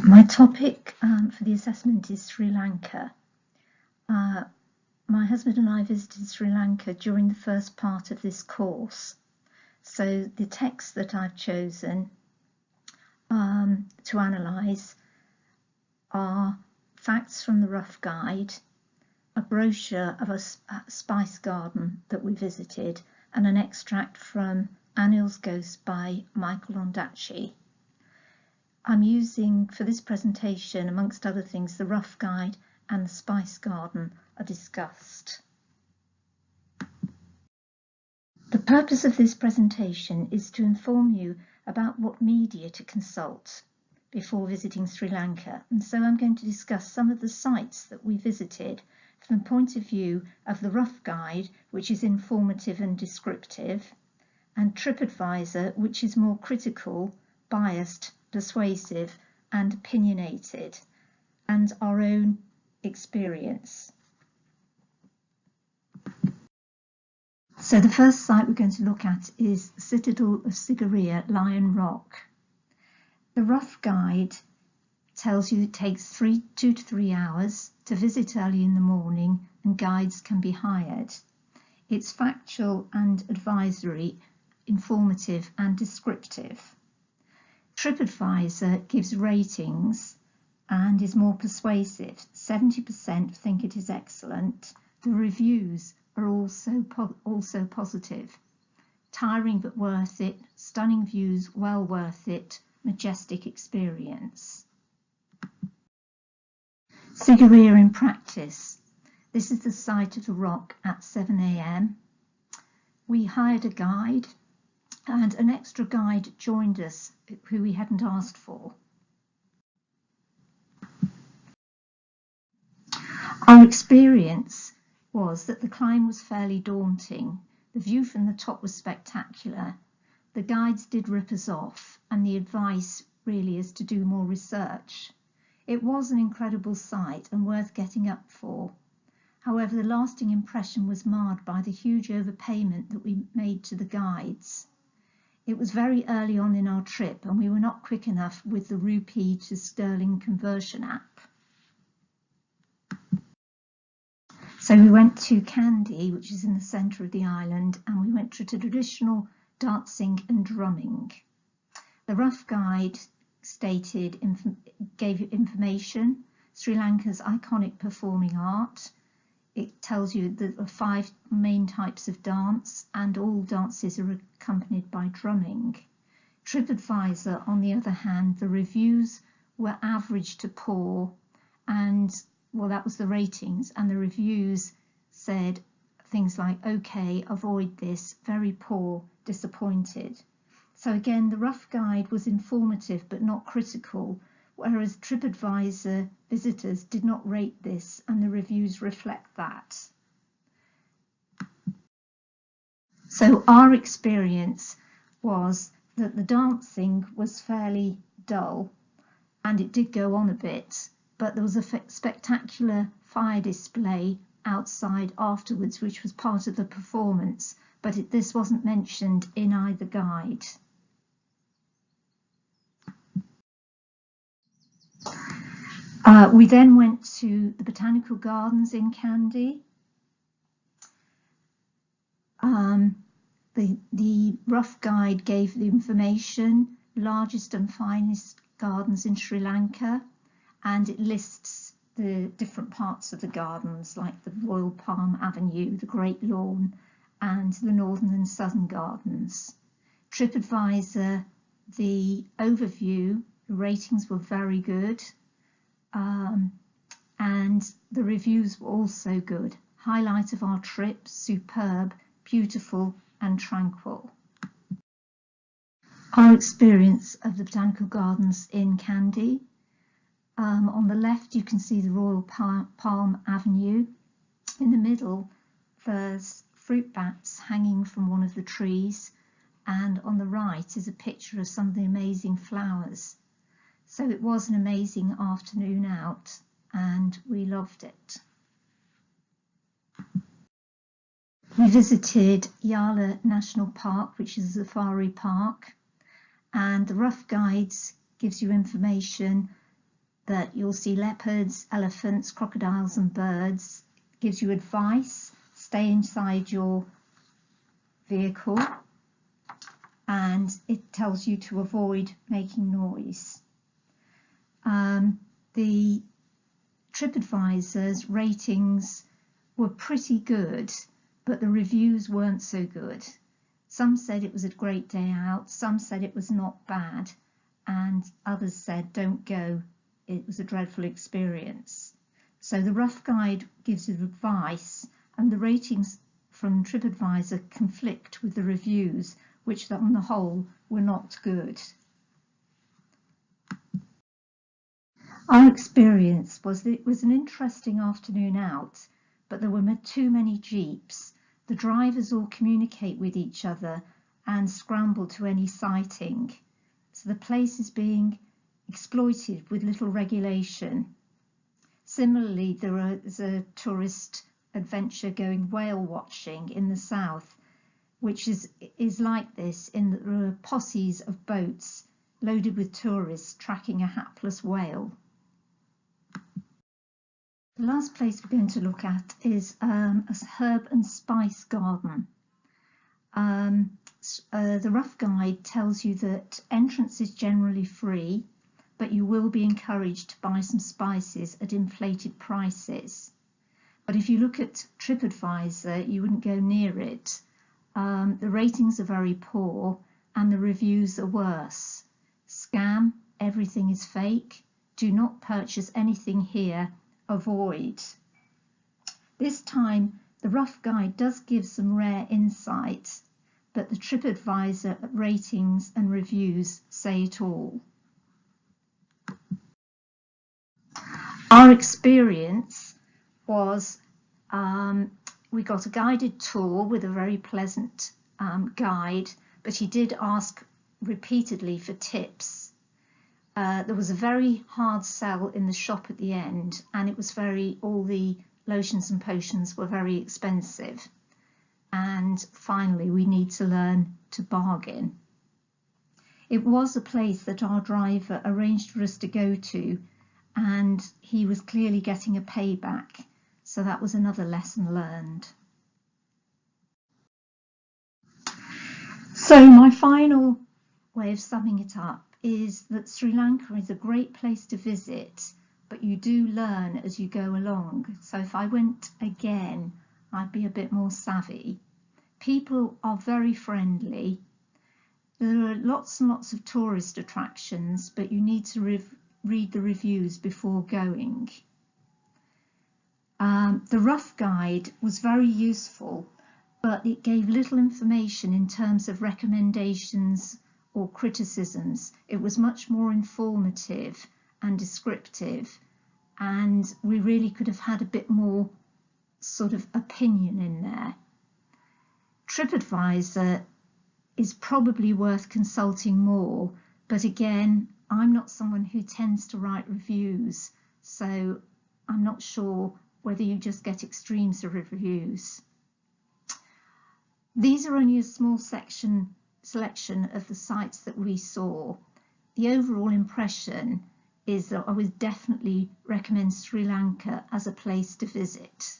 My topic for the assessment is Sri Lanka. My husband and I visited Sri Lanka during the first part of this course. So the texts that I've chosen to analyse are facts from the Rough Guide, a brochure of a spice garden that we visited, and an extract from Anil's Ghost by Michael Ondaatje. I'm using for this presentation, amongst other things, the Rough Guide and the Spice Garden are discussed. The purpose of this presentation is to inform you about what media to consult before visiting Sri Lanka, and so I'm going to discuss some of the sites that we visited from the point of view of the Rough Guide, which is informative and descriptive, and TripAdvisor, which is more critical, biased, persuasive and opinionated, and our own experience. So the first site we're going to look at is the Citadel of Sigiriya, Lion Rock. The Rough Guide tells you it takes 2 to 3 hours to visit early in the morning, and guides can be hired. It's factual and advisory, informative and descriptive. TripAdvisor gives ratings and is more persuasive. 70% think it is excellent. The reviews are also positive. Tiring but worth it, stunning views, well worth it, majestic experience. Sigiriya in practice. This is the site of the rock at 7 AM. We hired a guide, and an extra guide joined us who we hadn't asked for. Our experience was that the climb was fairly daunting. The view from the top was spectacular. The guides did rip us off, and the advice really is to do more research. It was an incredible sight and worth getting up for. However, the lasting impression was marred by the huge overpayment that we made to the guides. It was very early on in our trip, and we were not quick enough with the rupee to sterling conversion app. So we went to Kandy, which is in the centre of the island, and we went to traditional dancing and drumming. The Rough Guide gave you information, Sri Lanka's iconic performing art. It tells you that there are 5 main types of dance, and all dances are accompanied by drumming. TripAdvisor, on the other hand, the reviews were average to poor, and well, that was the ratings, and the reviews said things like okay, avoid this, very poor, disappointed. So again, the Rough Guide was informative but not critical, whereas TripAdvisor visitors did not rate this, and the reviews reflect that. So our experience was that the dancing was fairly dull, and it did go on a bit, but there was a spectacular fire display outside afterwards, which was part of the performance, but this wasn't mentioned in either guide. We then went to the Botanical Gardens in Kandy. The Rough Guide gave the information, largest and finest gardens in Sri Lanka, and it lists the different parts of the gardens, like the Royal Palm Avenue, the Great Lawn, and the Northern and Southern Gardens. TripAdvisor, the overview, the ratings were very good, and the reviews were also good. Highlight of our trip, superb, beautiful and tranquil. Our experience of the Botanical Gardens in Kandy. On the left you can see the Royal Palm Avenue. In the middle there's fruit bats hanging from one of the trees, and on the right is a picture of some of the amazing flowers. So it was an amazing afternoon out, and we loved it. We visited Yala National Park, which is a safari park, and the Rough Guides gives you information that you'll see leopards, elephants, crocodiles and birds. It gives you advice, stay inside your vehicle, and it tells you to avoid making noise. The TripAdvisor's ratings were pretty good, but the reviews weren't so good. Some said it was a great day out, some said it was not bad, and others said don't go, it was a dreadful experience. So the rough guide gives you advice, and the ratings from TripAdvisor conflict with the reviews, which on the whole were not good. Our experience was that it was an interesting afternoon out, but there were too many jeeps. The drivers all communicate with each other and scramble to any sighting. So the place is being exploited with little regulation. Similarly, there is a tourist adventure going whale watching in the south, which is like this in that there are posses of boats loaded with tourists tracking a hapless whale. The last place we're going to look at is a herb and spice garden. The rough guide tells you that entrance is generally free, but you will be encouraged to buy some spices at inflated prices. But if you look at TripAdvisor, you wouldn't go near it. The ratings are very poor and the reviews are worse. Scam, everything is fake, do not purchase anything here, avoid. This time the rough guide does give some rare insights, but the TripAdvisor ratings and reviews say it all. Our experience was we got a guided tour with a very pleasant guide, but he did ask repeatedly for tips. There was a very hard sell in the shop at the end, and it was all the lotions and potions were very expensive. And finally, we need to learn to bargain. It was a place that our driver arranged for us to go to, and he was clearly getting a payback. So that was another lesson learned. So my final way of summing it up is that Sri Lanka is a great place to visit, but you do learn as you go along. So if I went again, I'd be a bit more savvy. People are very friendly. There are lots and lots of tourist attractions, but you need to read the reviews before going. The rough guide was very useful, but it gave little information in terms of recommendations or criticisms. It was much more informative and descriptive, and we really could have had a bit more sort of opinion in there. TripAdvisor is probably worth consulting more, but again, I'm not someone who tends to write reviews, so I'm not sure whether you just get extremes of reviews. These are only a small selection of the sites that we saw. The overall impression is that I would definitely recommend Sri Lanka as a place to visit.